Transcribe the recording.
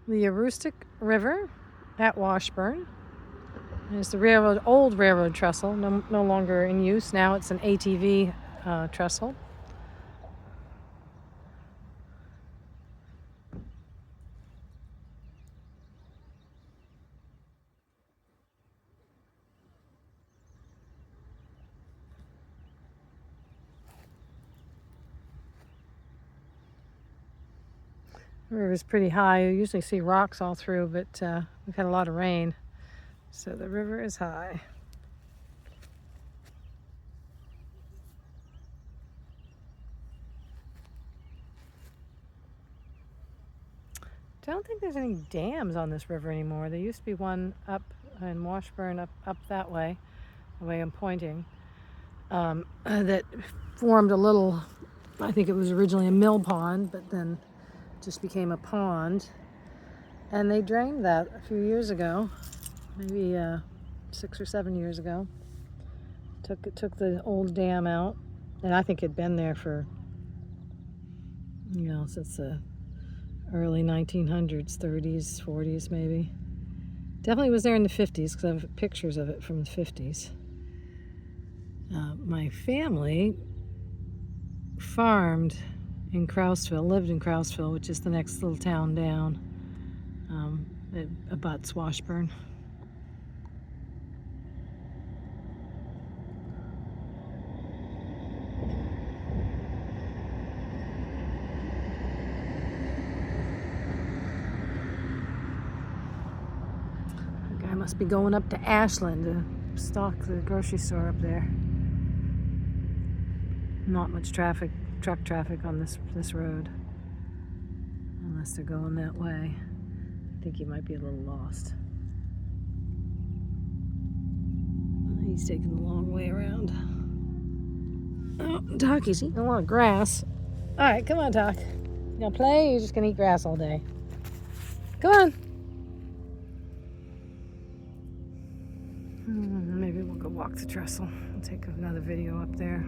The Aroostook River at Washburn. There's the old railroad trestle, no longer in use. Now it's an ATV trestle. The river is pretty high. You usually see rocks all through, but we've had a lot of rain, so the river is high. I don't think there's any dams on this river anymore. There used to be one up in Washburn, up that way, the way I'm pointing, that formed a little, I think it was originally a mill pond, but then just became a pond. And they drained that a few years ago, maybe 6 or 7 years ago. Took the old dam out, and I think it'd been there for, since the early 1900s, 30s, 40s maybe. Definitely was there in the 50s because I have pictures of it from the 50s. My family farmed in Croustville, lived in Croustville, which is the next little town down. It abuts Washburn. The guy must be going up to Ashland to stock the grocery store up there. Not much truck traffic on this road, unless they're going that way. I think he might be a little lost. He's taking the long way around. Oh, Doc, he's eating a lot of grass. All right, come on, Doc. You gonna play, or you're just gonna eat grass all day? Come on. Maybe we'll go walk the trestle. I'll take another video up there.